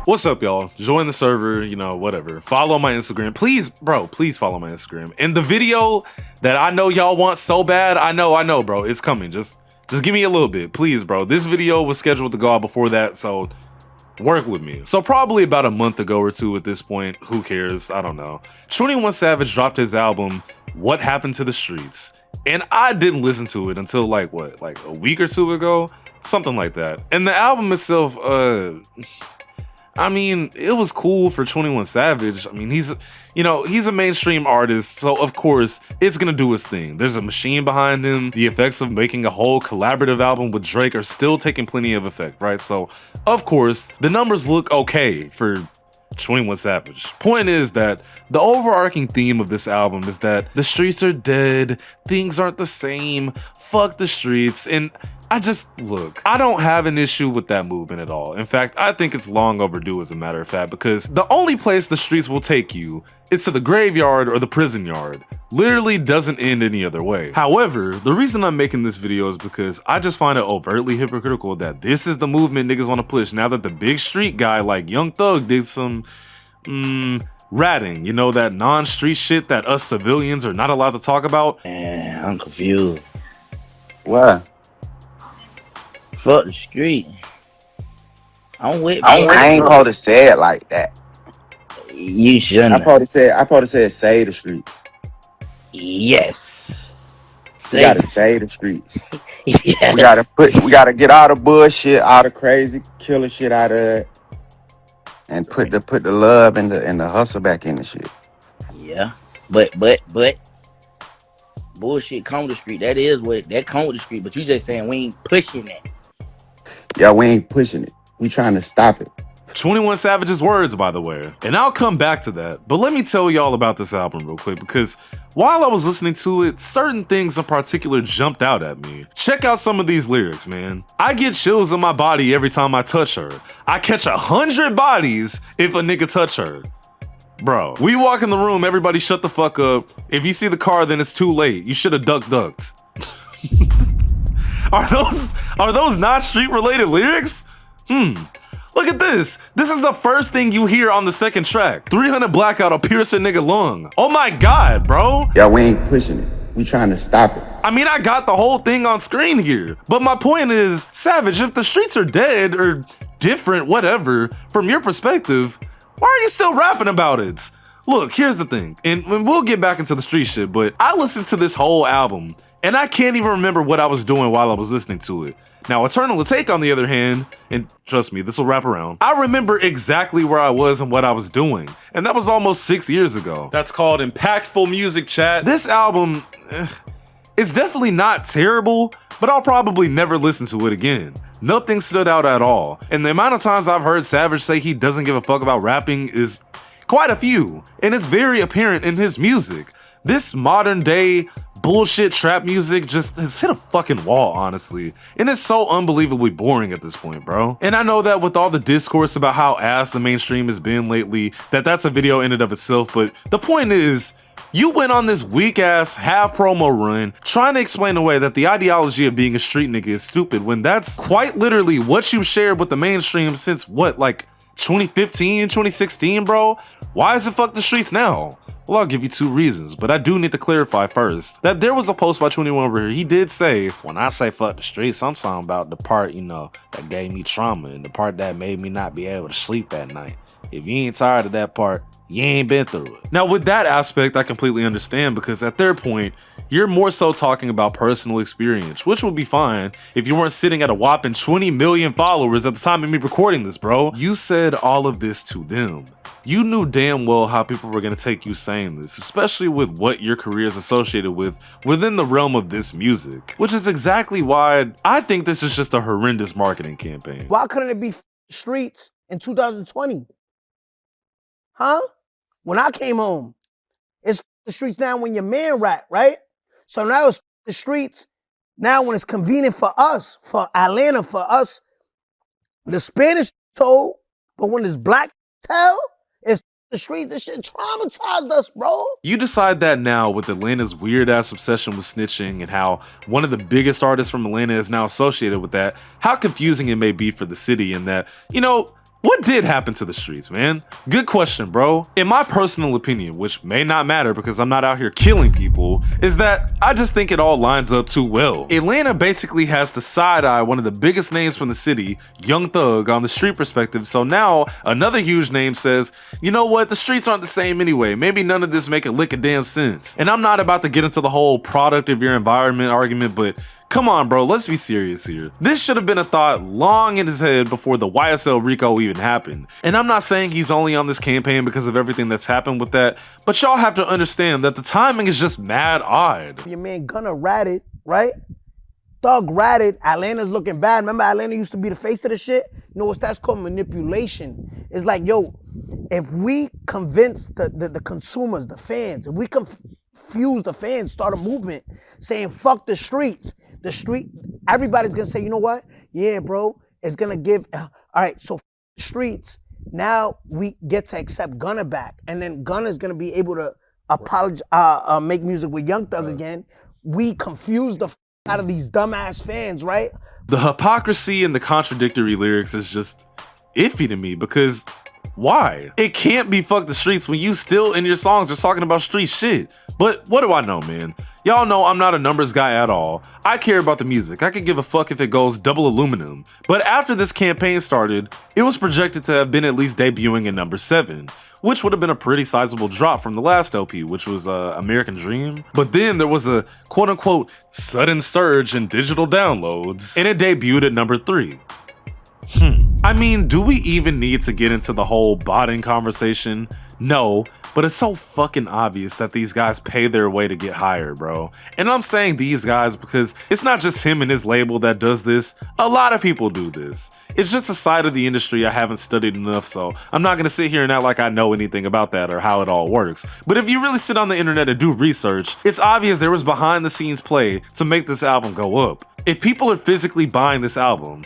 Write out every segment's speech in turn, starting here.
What's up, y'all? Join the server, you know, whatever. Follow my Instagram. Please, bro, please follow my Instagram. And the video that I know y'all want so bad, I know, bro, it's coming. Just give me a little bit, please, bro. This video was scheduled to go out before that, so work with me. So probably about a month ago or two at this point, who cares? I don't know. 21 Savage dropped his album, What Happened to the Streets? And I didn't listen to it until like a week or two ago? Something like that. And the album itself, I mean, it was cool for 21 Savage. I mean, he's a mainstream artist, so of course, it's gonna do his thing. There's a machine behind him. The effects of making a whole collaborative album with Drake are still taking plenty of effect, right? So, of course, the numbers look okay for 21 Savage. Point is that the overarching theme of this album is that the streets are dead, things aren't the same, fuck the streets, and I don't have an issue with that movement at all. In fact, I think it's long overdue as a matter of fact, because the only place the streets will take you is to the graveyard or the prison yard. Literally doesn't end any other way. However, the reason I'm making this video is because I just find it overtly hypocritical that this is the movement niggas want to push now that the big street guy like Young Thug did some, ratting, you know, that non-street shit that us civilians are not allowed to talk about. Man, I'm confused. Why? Fuck the street. I'm with. I ain't supposed to say it like that. You shouldn't. I probably said save the streets. Yes. We gotta save the streets. Yeah. We gotta get all the bullshit, all the crazy killer shit out of it, and put the love and the hustle back in the shit. Yeah. But bullshit come with the street. That is what that come with the street. But you just saying we ain't pushing that. Yeah, we ain't pushing it. We trying to stop it. 21 Savage's words, by the way. And I'll come back to that, but let me tell y'all about this album real quick, because while I was listening to it, certain things in particular jumped out at me. Check out some of these lyrics, man. I get chills in my body every time I touch her. I catch 100 bodies if a nigga touch her. Bro, we walk in the room, everybody shut the fuck up. If you see the car, then it's too late. You should have ducked. Are those not street related lyrics? Look at this. This is the first thing you hear on the second track. 300 blackout will pierce a nigga lung. Oh my God, bro. Yeah, we ain't pushing it. We trying to stop it. I mean, I got the whole thing on screen here. But my point is, Savage, if the streets are dead or different, whatever, from your perspective, why are you still rapping about it? Look, here's the thing, and we'll get back into the street shit, but I listened to this whole album, and I can't even remember what I was doing while I was listening to it. Now, Eternal Atake, on the other hand, and trust me, this will wrap around, I remember exactly where I was and what I was doing, and that was almost 6 years ago. That's called impactful music, chat. This album, it's definitely not terrible, but I'll probably never listen to it again. Nothing stood out at all, and the amount of times I've heard Savage say he doesn't give a fuck about rapping is quite a few, and it's very apparent in his music. This modern day bullshit trap music just has hit a fucking wall, honestly, and it's so unbelievably boring at this point, bro. And I know that with all the discourse about how ass the mainstream has been lately, that's a video in and of itself, but the point is, you went on this weak ass half promo run trying to explain away that the ideology of being a street nigga is stupid when that's quite literally what you shared with the mainstream since what, like 2015, 2016, bro? Why is it fuck the streets now? Well, I'll give you 2 reasons, but I do need to clarify first that there was a post by 21 where he did say, when I say fuck the streets, I'm talking about the part, you know, that gave me trauma and the part that made me not be able to sleep at night. If you ain't tired of that part, you ain't been through it. Now, with that aspect, I completely understand, because at their point, you're more so talking about personal experience, which would be fine if you weren't sitting at a whopping 20 million followers at the time of me recording this, bro. You said all of this to them. You knew damn well how people were gonna take you saying this, especially with what your career is associated with within the realm of this music, which is exactly why I think this is just a horrendous marketing campaign. Why couldn't it be streets in 2020? Huh? When I came home, it's the streets now when your man rap, right? So now it's the streets now when it's convenient for us, for Atlanta, for us. The Spanish told, but when it's black tell, it's the streets. This shit traumatized us, bro. You decide that now with Atlanta's weird ass obsession with snitching and how one of the biggest artists from Atlanta is now associated with that, how confusing it may be for the city, and that, you know, what did happen to the streets, man? Good question, bro. In my personal opinion, which may not matter because I'm not out here killing people, is that I just think it all lines up too well. Atlanta basically has to side-eye one of the biggest names from the city, Young Thug, on the street perspective, so now another huge name says, you know what, the streets aren't the same anyway, maybe none of this make a lick of damn sense. And I'm not about to get into the whole product of your environment argument, but come on, bro, let's be serious here. This should have been a thought long in his head before the YSL Rico even happened. And I'm not saying he's only on this campaign because of everything that's happened with that, but y'all have to understand that the timing is just mad odd. Your man Gunna ratted, right? Thug ratted. Atlanta's looking bad. Remember, Atlanta used to be the face of the shit? You know what that's called? Manipulation. It's like, yo, if we convince the consumers, the fans, if we confuse the fans, start a movement saying, fuck the streets, everybody's gonna say, you know what? Yeah, bro, it's gonna give, all right, so streets, now we get to accept Gunna back. And then Gunna's gonna be able to make music with Young Thug again. We confuse the out of these dumbass fans, right? The hypocrisy and the contradictory lyrics is just iffy to me because why? It can't be fuck the streets when you still in your songs are talking about street shit. But what do I know, man? Y'all know I'm not a numbers guy at all. I care about the music. I could give a fuck if it goes double aluminum. But after this campaign started, it was projected to have been at least debuting in number 7, which would have been a pretty sizable drop from the last LP, which was American Dream. But then there was a quote unquote sudden surge in digital downloads, and it debuted at number 3. I mean, do we even need to get into the whole botting conversation? No, but it's so fucking obvious that these guys pay their way to get hired, bro. And I'm saying these guys because it's not just him and his label that does this. A lot of people do this. It's just a side of the industry I haven't studied enough, so I'm not gonna sit here and act like I know anything about that or how it all works. But if you really sit on the internet and do research, it's obvious there was behind the scenes play to make this album go up. If people are physically buying this album,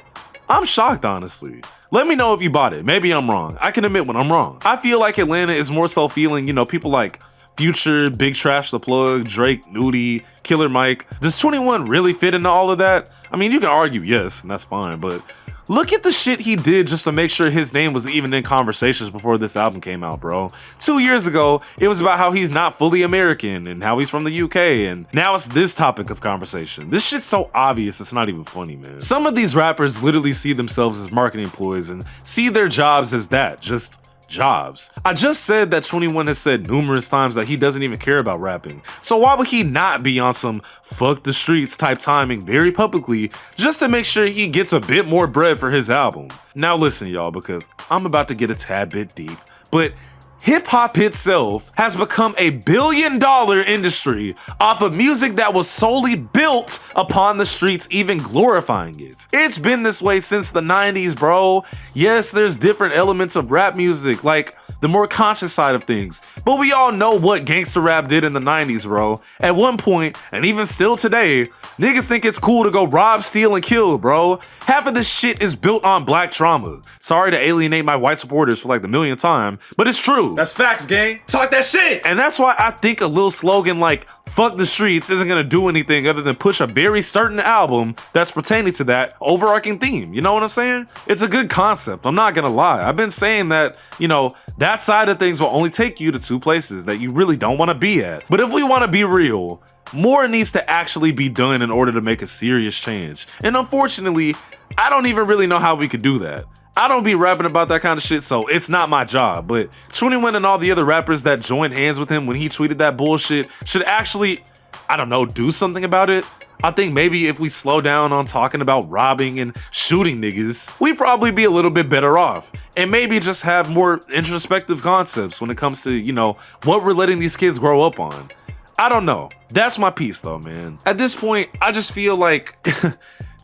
I'm shocked, honestly. Let me know if you bought it. Maybe I'm wrong. I can admit when I'm wrong. I feel like Atlanta is more so feeling, you know, people like Future, Big Trash The Plug, Drake, Nudie, Killer Mike. Does 21 really fit into all of that? I mean, you can argue yes, and that's fine, but look at the shit he did just to make sure his name was even in conversations before this album came out, bro. 2 years ago, it was about how he's not fully American and how he's from the UK, and now it's this topic of conversation. This shit's so obvious, it's not even funny, man. Some of these rappers literally see themselves as marketing employees and see their jobs as that, just jobs. I just said that 21 has said numerous times that he doesn't even care about rapping. So why would he not be on some fuck the streets type timing very publicly just to make sure he gets a bit more bread for his album? Now listen, y'all, because I'm about to get a tad bit deep, but hip-hop itself has become a billion-dollar industry off of music that was solely built upon the streets, even glorifying it. It's been this way since the 90s, bro. Yes, there's different elements of rap music, like the more conscious side of things, but we all know what gangster rap did in the 90s, bro. At one point, and even still today, niggas think it's cool to go rob, steal, and kill, bro. Half of this shit is built on black trauma. Sorry to alienate my white supporters for like the millionth time, but it's true. That's facts, gang. Talk that shit. And that's why I think a little slogan like fuck the streets isn't gonna do anything other than push a very certain album that's pertaining to that overarching theme. You know what I'm saying? It's a good concept, I'm not gonna lie. I've been saying that, you know, that side of things will only take you to 2 places that you really don't wanna be at. But if we wanna be real, more needs to actually be done in order to make a serious change. And unfortunately, I don't even really know how we could do that. I don't be rapping about that kind of shit, so it's not my job, but 21 and all the other rappers that joined hands with him when he tweeted that bullshit should actually, I don't know, do something about it. I think maybe if we slow down on talking about robbing and shooting niggas, we'd probably be a little bit better off. And maybe just have more introspective concepts when it comes to, you know, what we're letting these kids grow up on. I don't know. That's my piece though, man. At this point, I just feel like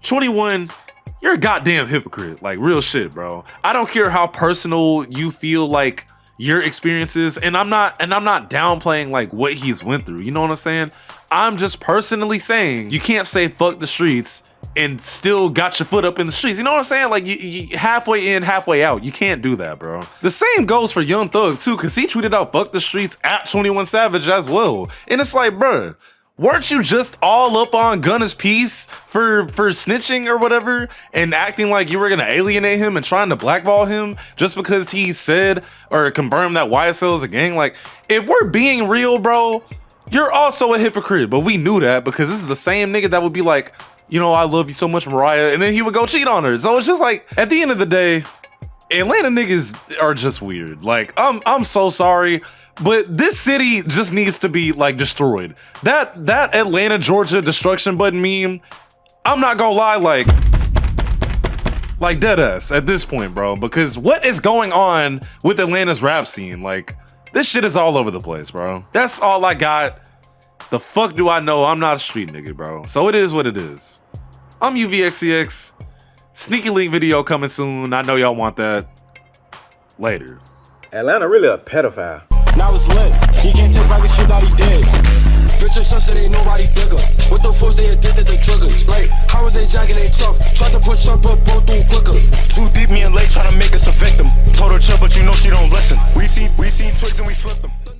21, you're a goddamn hypocrite, like real shit, bro. I don't care how personal you feel like your experiences, and I'm not downplaying like what he's went through, you know what I'm saying? I'm just personally saying you can't say fuck the streets and still got your foot up in the streets. You know what I'm saying? Like you halfway in, halfway out. You can't do that, bro. The same goes for Young Thug too, cause he tweeted out "fuck the streets" at 21 Savage as well. And it's like, bro, weren't you just all up on Gunna's piece for snitching or whatever and acting like you were gonna alienate him and trying to blackball him just because he said or confirmed that YSL is a gang? Like, if we're being real, bro, you're also a hypocrite. But we knew that because this is the same nigga that would be like, you know, I love you so much, Mariah, and then he would go cheat on her. So it's just like, at the end of the day, Atlanta niggas are just weird. Like, I'm so sorry, but this city just needs to be like destroyed. That Atlanta, Georgia destruction button meme, I'm not gonna lie, like dead ass at this point, bro, because what is going on with Atlanta's rap scene? Like, this shit is all over the place, bro. That's all I got. The fuck do I know? I'm not a street nigga, bro. So it is what it is. I'm UVXCX. Sneaky Link video coming soon. I know y'all want that. Later. Atlanta really a pedophile. Now it's lit. He can't take back the shit that he did. Bitches just said ain't nobody bigger. What the fuck they addicted to triggers? Like, how is they jacking they tough? Tried to push up but broke through quicker. Too deep, me and Late trying to make us a victim. Told her chill, but you know she don't listen. We seen